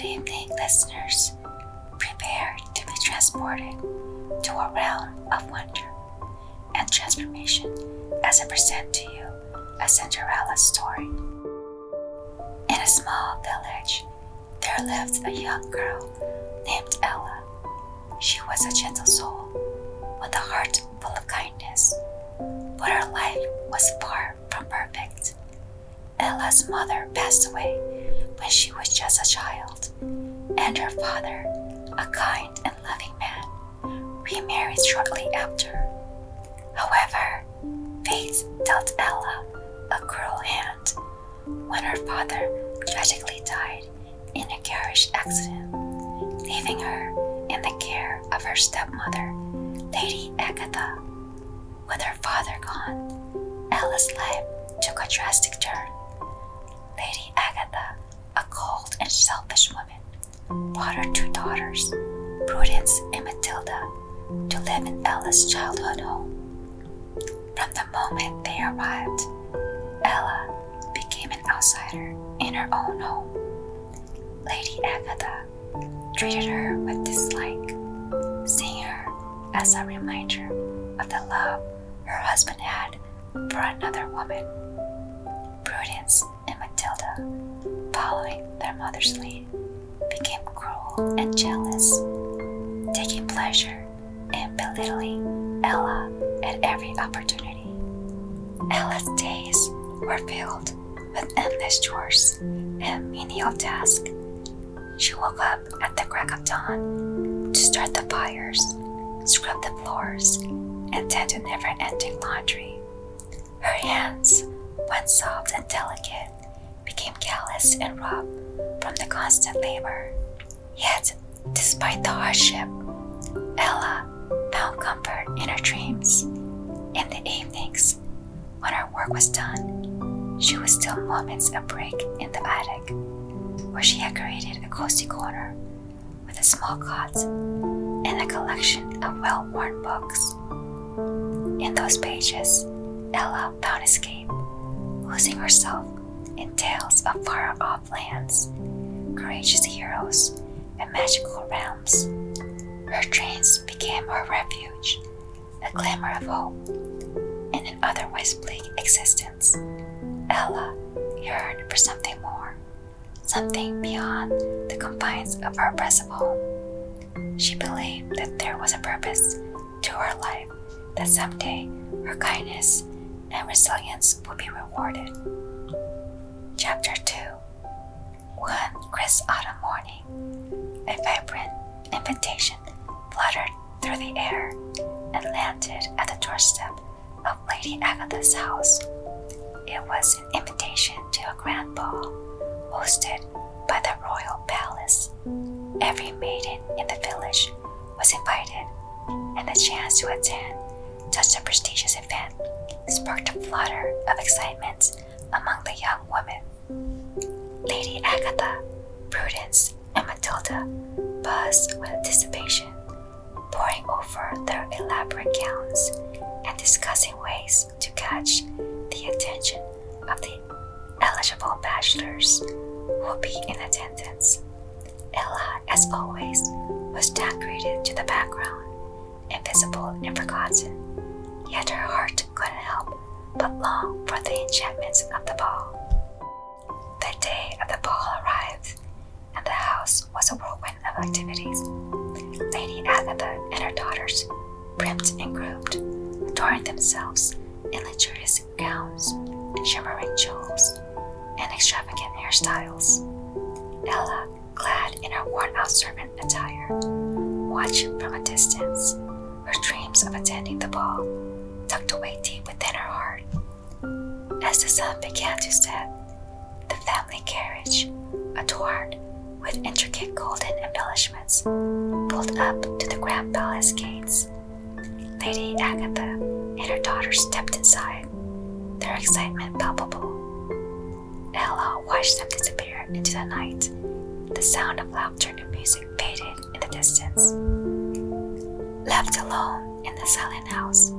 Good evening, listeners. Prepare to be transported to a realm of wonder and transformation as I present to you a Cinderella story. In a small village, there lived a young girl named Ella. She was a gentle soul with a heart full of kindness, but her life was far from perfect. Ella's mother passed away when she was just a child, and her father, a kind and loving man, remarried shortly after. However, fate dealt Ella a cruel hand when her father tragically died in a carriage accident, leaving her in the care of her stepmother, Lady Agatha. With her father gone, Ella's life took a drastic turn. Lady Agatha, a cold and selfish woman, brought her two daughters, Prudence and Matilda, to live in Ella's childhood home. From the moment they arrived, Ella became an outsider in her own home. Lady Agatha treated her with dislike, seeing her as a reminder of the love her husband had for another woman. Prudence and Matilda, following their mother's lead, became cruel and jealous, taking pleasure in belittling Ella at every opportunity. Ella's days were filled with endless chores and menial tasks. She woke up at the crack of dawn to start the fires, scrub the floors, and tend to never-ending laundry. Her hands, once soft and delicate, became callous and rough from the constant labor. Yet, despite the hardship, Ella found comfort in her dreams. In the evenings, when her work was done, she would steal moments of break in the attic, where she had created a cozy corner with a small cot and a collection of well-worn books. In those pages, Ella found escape, losing herself in tales of far-off lands, courageous heroes, and magical realms. Her dreams became her refuge, a glimmer of hope in an otherwise bleak existence. Ella yearned for something more, something beyond the confines of her oppressive home. She believed that there was a purpose to her life, that someday her kindness and resilience would be rewarded. Chapter 2. One crisp autumn morning, a vibrant invitation fluttered through the air and landed at the doorstep of Lady Agatha's house. It was an invitation to a grand ball hosted by the royal palace. Every maiden in the village was invited, and the chance to attend such a prestigious event sparked a flutter of excitement among the young women. Lady Agatha, Prudence, and Matilda buzzed with anticipation, poring over their elaborate gowns and discussing ways to catch the attention of the eligible bachelors who will be in attendance. Ella, as always, was downgraded to the background, invisible and forgotten, yet her heart couldn't help but long for the enchantments of the ball. The day of the ball arrived, and the house was a whirlwind of activities. Lady Agatha and her daughters primped and groomed, adorning themselves in luxurious gowns, shimmering jewels, and extravagant hairstyles. Ella, clad in her worn-out servant attire, watched from a distance, her dreams of attending the ball tucked away deep within her heart. As the sun began to set, the family carriage, adorned with intricate golden embellishments, pulled up to the grand palace gates. Lady Agatha and her daughters stepped inside, their excitement palpable. Ella watched them disappear into the night. The sound of laughter and music faded in the distance. Left alone in the silent house,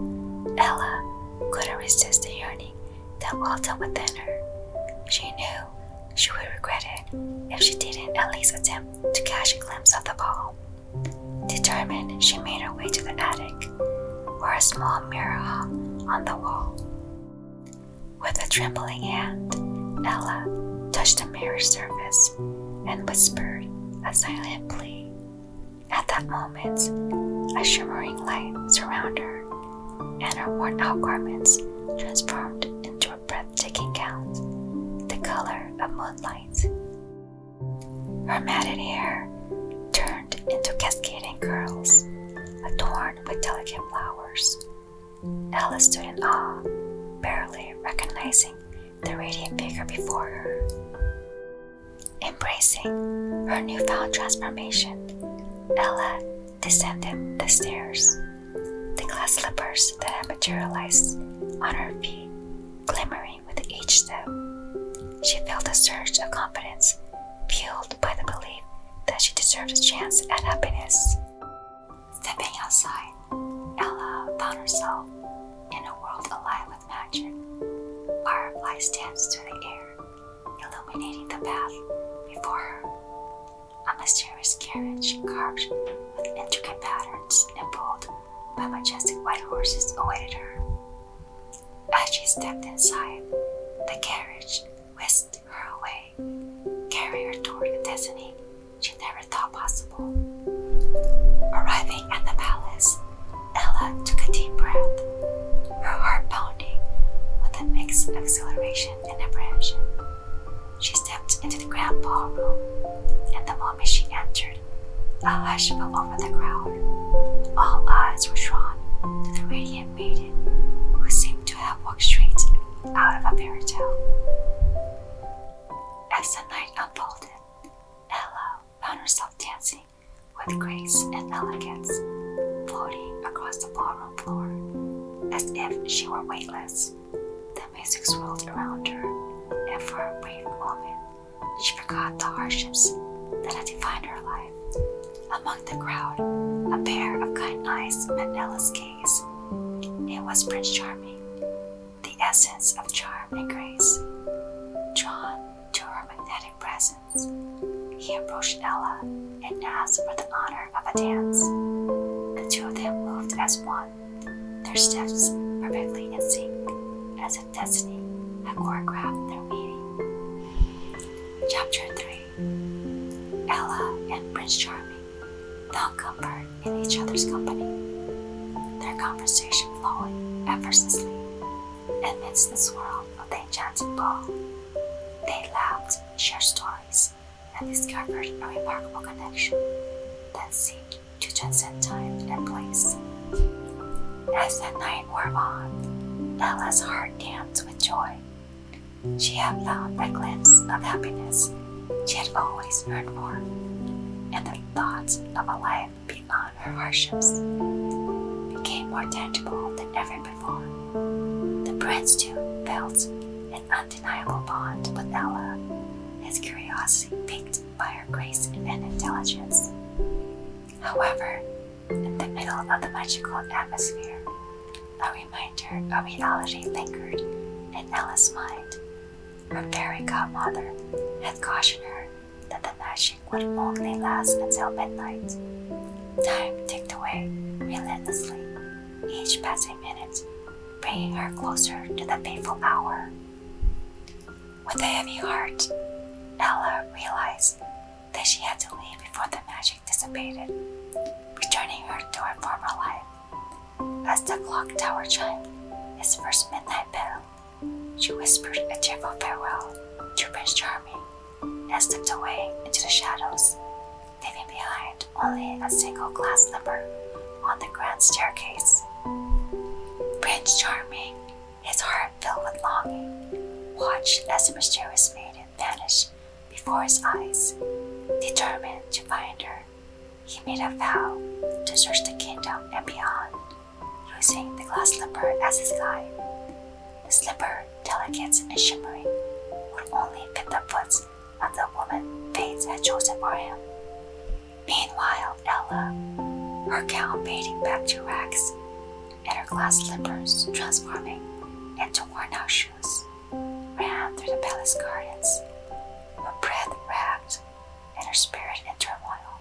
Ella couldn't resist the yearning that welled up within her. She knew She would regret it if she didn't at least attempt to catch a glimpse of the ball. Determined, she made her way to the attic, where a small mirror hung on the wall. With a trembling hand, Ella touched the mirror's surface and whispered a silent plea. At that moment, a shimmering light surrounded her, and her worn-out garments transformed into a breathtaking gown, the color of moonlight. Her matted hair turned into cascading curls, adorned with delicate flowers. Ella stood in awe, barely recognizing the radiant figure before her. Embracing her newfound transformation, Ella descended the stairs, the glass slippers that had materialized on her feet glimmering with each step. She felt a surge of confidence, fueled by the belief that she deserved a chance at happiness. Stepping outside, Ella found herself in a world alive with magic. Fireflies danced through the air, illuminating the path before her. A mysterious carriage carved with intricate patterns and pulled by majestic white horses awaited her. As she stepped inside, the carriage whisked her away, carrying her toward a destiny she never thought possible. Arriving at the palace, Ella took a deep breath, her heart pounding with a mix of exhilaration and apprehension. She stepped into the grand ballroom, and the moment she entered, a hush fell over the crowd. All eyes were drawn to the radiant maiden who seemed to have walked straight out of a fairy tale. As the night unfolded, Ella found herself dancing with grace and elegance, floating across the ballroom floor as if she were weightless. The music swirled around her, and for a brief moment, she forgot the hardships that had defined her life. Among the crowd, a pair of kind eyes met Ella's gaze. It was Prince Charming, the essence of charm and grace. Drawn to her magnetic presence, he approached Ella and asked for the honor of a dance. The two of them moved as one, their steps perfectly in sync, as if destiny had choreographed their meeting. Chapter 3. Ella and Prince Charming found comfort in each other's company, their conversation flowing effortlessly amidst the swirl of the enchanted ball. They laughed, shared stories, and discovered a remarkable connection that seemed to transcend time and place. As the night wore on, Ella's heart danced with joy. She had found a glimpse of happiness she had always yearned for, and the thought of a life beyond her hardships became more tangible than ever before. The prince too felt an undeniable bond with Ella, his curiosity piqued by her grace and intelligence. However, in the middle of the magical atmosphere, a reminder of reality lingered in Ella's mind. Her fairy godmother had cautioned her that the magic would only last until midnight. Time ticked away relentlessly, each passing minute bringing her closer to the fateful hour. With a heavy heart, Ella realized that she had to leave before the magic dissipated, returning her to her former life. As the clock tower chimed its first midnight bell, she whispered a tearful farewell to Prince Charming and slipped away into the shadows, leaving behind only a single glass slipper on the grand staircase. Prince Charming, his heart filled with longing, watched as the mysterious maiden vanished before his eyes. Determined to find her, he made a vow to search the kingdom and beyond, using the glass slipper as his guide. The slipper, delicate and shimmering, would only fit the foot of the woman fate had chosen for him. Meanwhile, Ella, her gown fading back to rags, and her glass slippers transforming into worn-out shoes, ran through the palace gardens, breath ragged and her spirit in turmoil.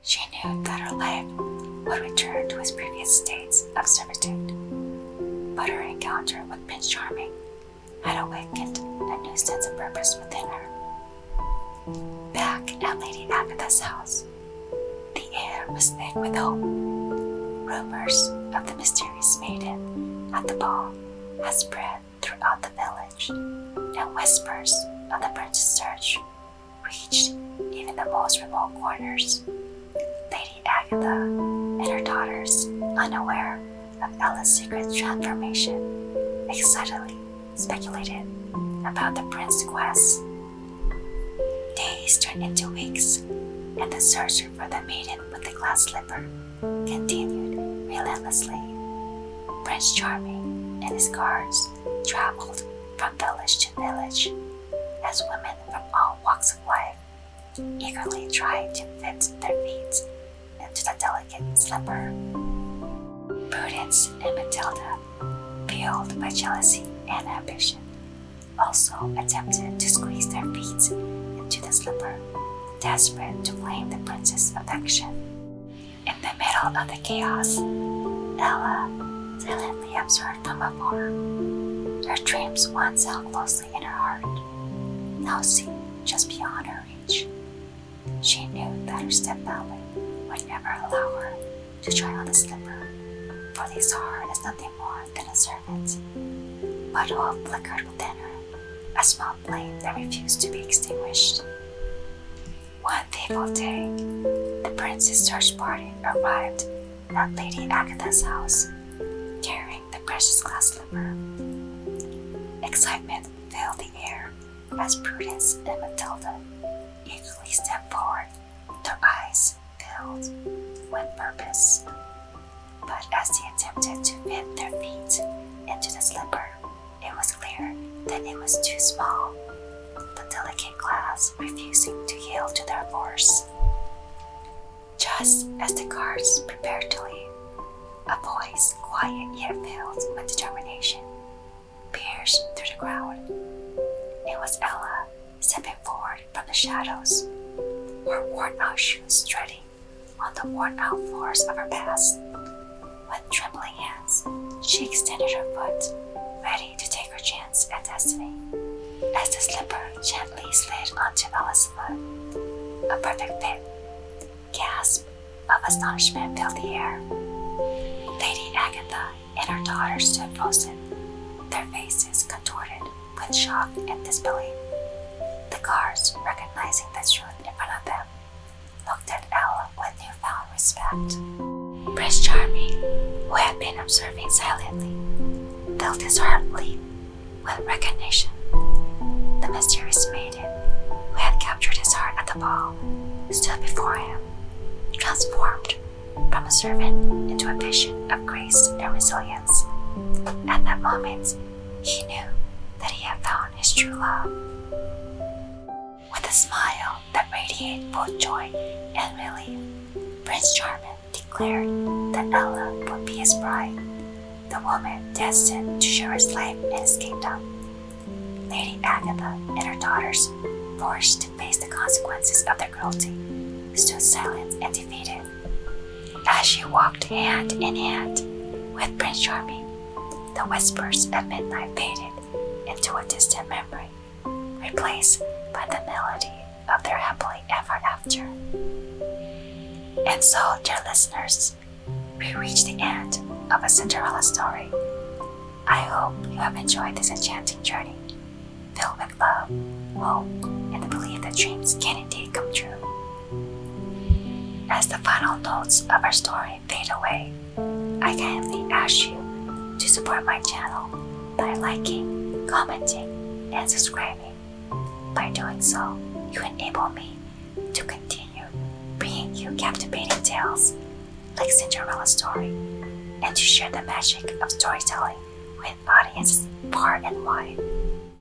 She knew that her life would return to its previous states of servitude, but her encounter with Prince Charming had awakened a new sense of purpose within her. Back at Lady Agatha's house, the air was thick with hope. Rumors of the mysterious maiden at the ball had spread throughout the village, and whispers of the prince's search reached even the most remote corners. Lady Agatha and her daughters, unaware of Ella's secret transformation, excitedly speculated about the prince's quest. Days turned into weeks, and the search for the maiden with the glass slipper continued relentlessly. Prince Charming and his guards traveled from village to village as women from all walks of life eagerly tried to fit their feet into the delicate slipper. Prudence and Matilda, fueled by jealousy and ambition, also attempted to squeeze their feet into the slipper, desperate to claim the prince's affection. In the middle of the chaos, Ella silently observed from afar. Her dreams once held closely in her heart now seemed just beyond her reach. She knew that her stepfamily would never allow her to try on the slipper, for they saw her as nothing more than a servant. But hope flickered within her, a small flame that refused to be extinguished. One fateful day, the prince's search party arrived at Lady Agatha's house, carrying the precious glass slipper. Excitement filled the air as Prudence and Matilda eagerly stepped forward, their eyes filled with purpose. But as they attempted to fit their feet into the slipper, it was clear that it was too small, the delicate glass refusing to yield to their force. Just as the guards prepared to leave, a voice, quiet yet filled with determination, pierced through the crowd. It was Ella stepping forward from the shadows, her worn-out shoes treading on the worn-out floors of her past. With trembling hands, she extended her foot, ready to take her chance at destiny. As the slipper gently slid onto Ella's foot, a perfect fit, gasp of astonishment filled the air. Lady Agatha and her daughters stood frozen, their faces contorted with shock and disbelief. The guards, recognizing the truth in front of them, looked at Ella with newfound respect. Prince Charming, who had been observing silently, felt his heart leap with recognition. The mysterious maiden, who had captured his heart at the ball, stood before him, transformed from a servant into a vision of grace and resilience. At that moment, he knew that he had found his true love. With a smile that radiated both joy and relief, Prince Charming declared that Ella would be his bride, the woman destined to share his life in his kingdom. Lady Agatha and her daughters, forced to face the consequences of their cruelty, stood silent and defeated. As she walked hand in hand with Prince Charming, the whispers at midnight faded into a distant memory, replaced by the melody of their happily ever after. And so, dear listeners, we reach the end of A Cinderella Story. I hope you have enjoyed this enchanting journey, filled with love, hope, and the belief that dreams can indeed come true. As the final notes of our story fade away, I kindly ask you to support my channel by liking, commenting, and subscribing. By doing so, you enable me to continue bringing you captivating tales like Cinderella Story and to share the magic of storytelling with audiences far and wide.